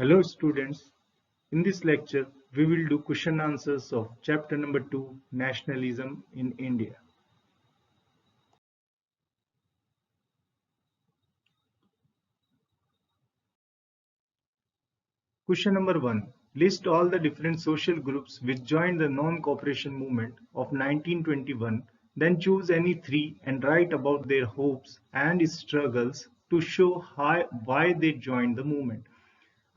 Hello students, in this lecture we will do question answers of chapter number 2 Nationalism in India. Question number 1. List all the different social groups which joined the non-cooperation movement of 1921, then choose any three and write about their hopes and struggles to show why they joined the movement.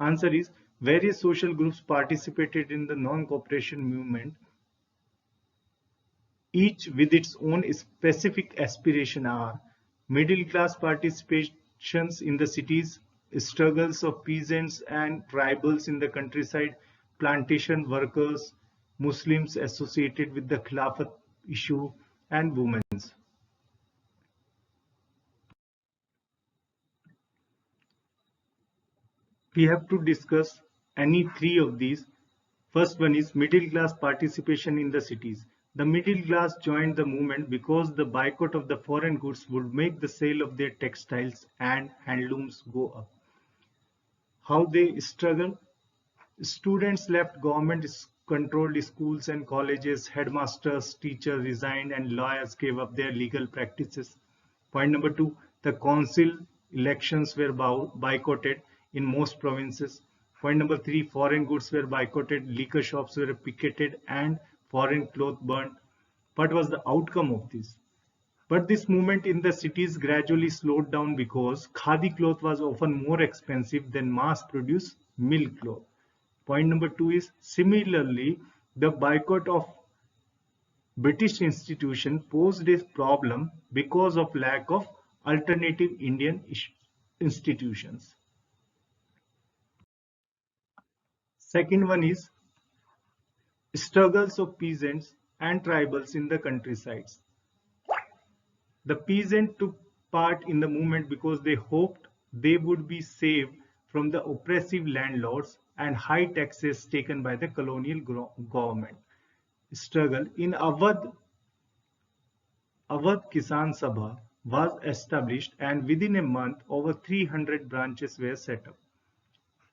Answer is various social groups participated in the non-cooperation movement, each with its own specific aspiration are middle class participations in the cities, struggles of peasants and tribals in the countryside, plantation workers, Muslims associated with the Khilafat issue, and women's. We have to discuss any three of these. First one is middle class participation in the cities. The middle class joined the movement because the boycott of the foreign goods would make the sale of their textiles and handlooms go up. How they struggled? Students left government controlled schools and colleges, headmasters, teachers resigned, and lawyers gave up their legal practices. Point number 2, the council elections were boycotted in most provinces. Point number 3, foreign goods were boycotted, liquor shops were picketed, and foreign clothes burned. What was the outcome of this? But this movement in the cities gradually slowed down because khadi cloth was often more expensive than mass-produced mill cloth. Point number 2 is similarly, the boycott of British institution posed a problem because of lack of alternative Indian institutions. Second one is struggles of peasants and tribals in the countrysides. The peasants took part in the movement because they hoped they would be saved from the oppressive landlords and high taxes taken by the colonial government. Struggle in Awadh Kisan Sabha was established, and within a month over 300 branches were set up.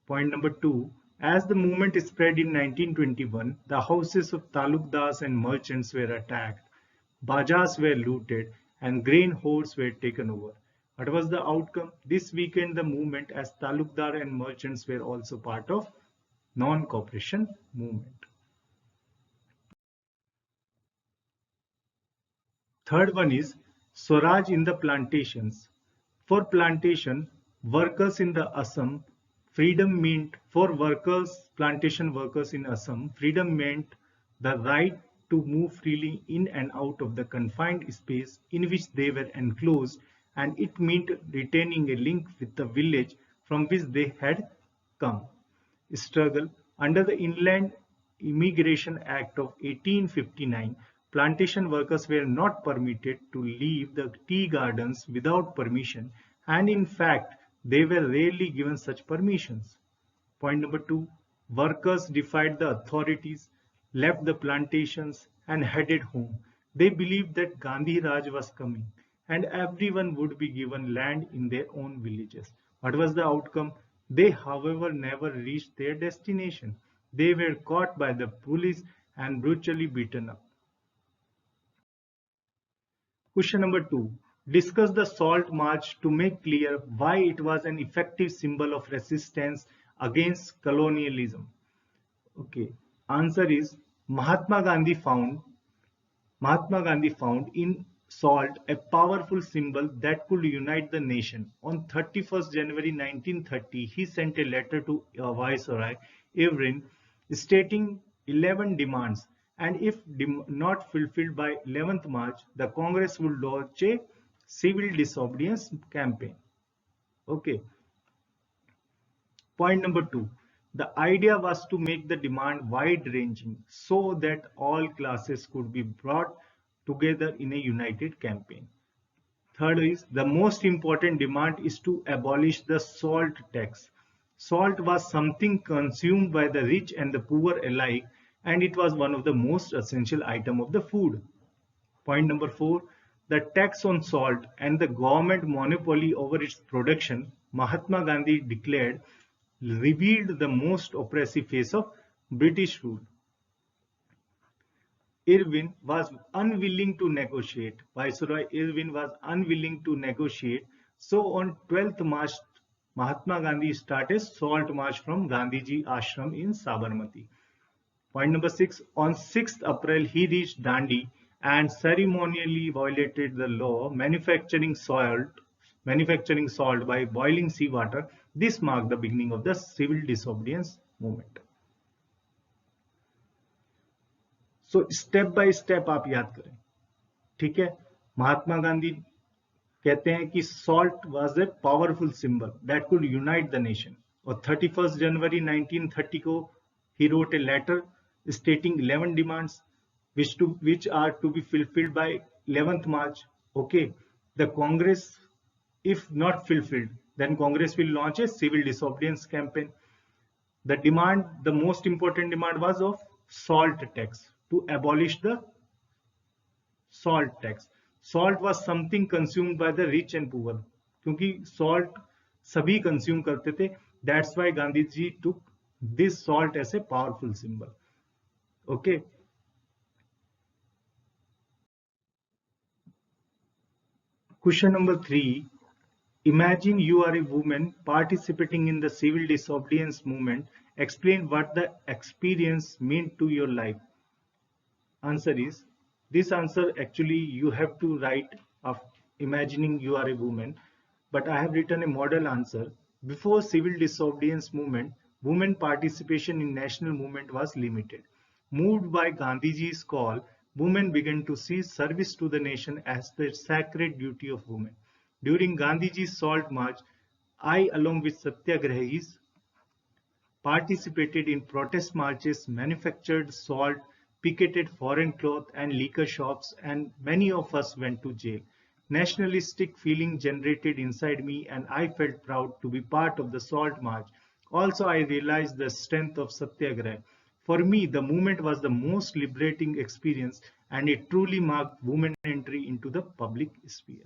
Point number 2. As the movement spread in 1921, the houses of talukdars and merchants were attacked, bazaars were looted, and grain hoards were taken over. What was the outcome? This weakened the movement as talukdar and merchants were also part of non-cooperation movement. Third one is Swaraj in the plantations. For plantation workers in the Assam, freedom meant for plantation workers in Assam, freedom meant the right to move freely in and out of the confined space in which they were enclosed, and it meant retaining a link with the village from which they had come. Struggle under the Inland Immigration Act of 1859, plantation workers were not permitted to leave the tea gardens without permission, and in fact, they were rarely given such permissions. Point number 2, workers defied the authorities, left the plantations, and headed home. They believed that Gandhi Raj was coming, and everyone would be given land in their own villages. What was the outcome? They, however, never reached their destination. They were caught by the police and brutally beaten up. Question number 2. Discuss the Salt March to make clear why it was an effective symbol of resistance against colonialism. Okay. Answer is Mahatma Gandhi found in salt a powerful symbol that could unite the nation. On 31st January 1930, he sent a letter to Viceroy Irvine stating 11 demands, and if not fulfilled by 11th March, the Congress would launch a civil disobedience campaign. Okay. Point number 2. The idea was to make the demand wide-ranging so that all classes could be brought together in a united campaign. Third is the most important demand is to abolish the salt tax. Salt was something consumed by the rich and the poor alike, and it was one of the most essential items of the food. Point number 4, the tax on salt and the government monopoly over its production. Mahatma Gandhi declared revealed the most oppressive face of British rule. Irwin was unwilling to negotiate. Viceroy Irwin was unwilling to negotiate. So on 12th March, Mahatma Gandhi started salt march from Gandhiji Ashram in Sabarmati. Point number 6. On 6th April, he reached Dandi and ceremonially violated the law manufacturing salt by boiling seawater. This marked the beginning of the civil disobedience movement. So step by step आप याद करें, ठीक है। महात्मा गांधी कहते हैं कि salt was a powerful symbol that could unite the nation, और 31 जनवरी 1930 को he wrote a letter stating 11 demands which are to be fulfilled by 11th March. Okay, the Congress, if not fulfilled, then Congress will launch a civil disobedience campaign. The most important demand was of salt tax, to abolish the salt tax. Salt was something consumed by the rich and poor, क्योंकि salt सभी consume करते थे. That's why Gandhi ji took this salt as a powerful symbol. Okay. Question number 3. Imagine you are a woman participating in the civil disobedience movement. Explain what the experience meant to your life. Answer is, this answer actually you have to write of imagining you are a woman, but I have written a model answer. Before civil disobedience movement, women participation in national movement was limited. Moved by Gandhiji's call, women began to see service to the nation as the sacred duty of women. During Gandhiji's salt march, I, along with Satyagrahis, participated in protest marches, manufactured salt, picketed foreign cloth and liquor shops, and many of us went to jail. Nationalistic feeling generated inside me, and I felt proud to be part of the salt march. Also, I realized the strength of Satyagraha. For me, the movement was the most liberating experience, and it truly marked women's entry into the public sphere.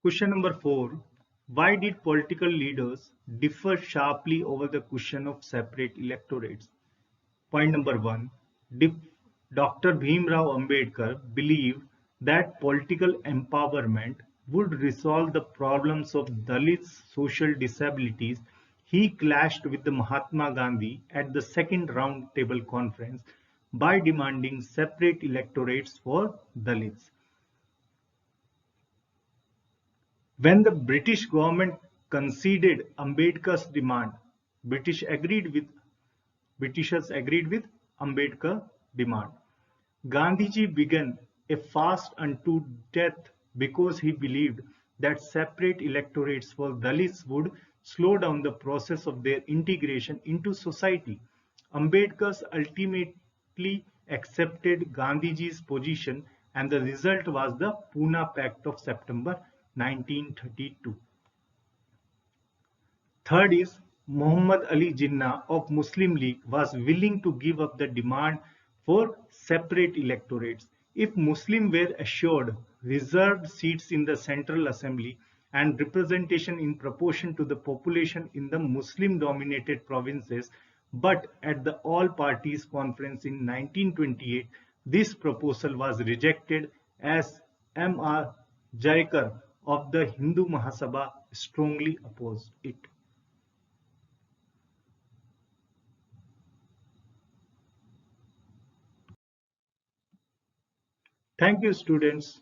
Question number 4. Why did political leaders differ sharply over the question of separate electorates? Point number 1. Dr. Bhim Rao Ambedkar believed that political empowerment would resolve the problems of Dalits' social disabilities. He clashed with the Mahatma Gandhi at the second round table conference by demanding separate electorates for Dalits. When the British government conceded Ambedkar's demand, Britishers agreed with Ambedkar's demand. Gandhiji began a fast unto death because he believed that separate electorates for Dalits would slow down the process of their integration into society. Ambedkar ultimately accepted Gandhiji's position, and the result was the Pune Pact of September 1932. Third is, Muhammad Ali Jinnah of Muslim League was willing to give up the demand for separate electorates if Muslims were assured reserved seats in the Central Assembly and representation in proportion to the population in the Muslim-dominated provinces. But at the All Parties Conference in 1928, this proposal was rejected as M.R. Jaikar of the Hindu Mahasabha strongly opposed it. Thank you, students.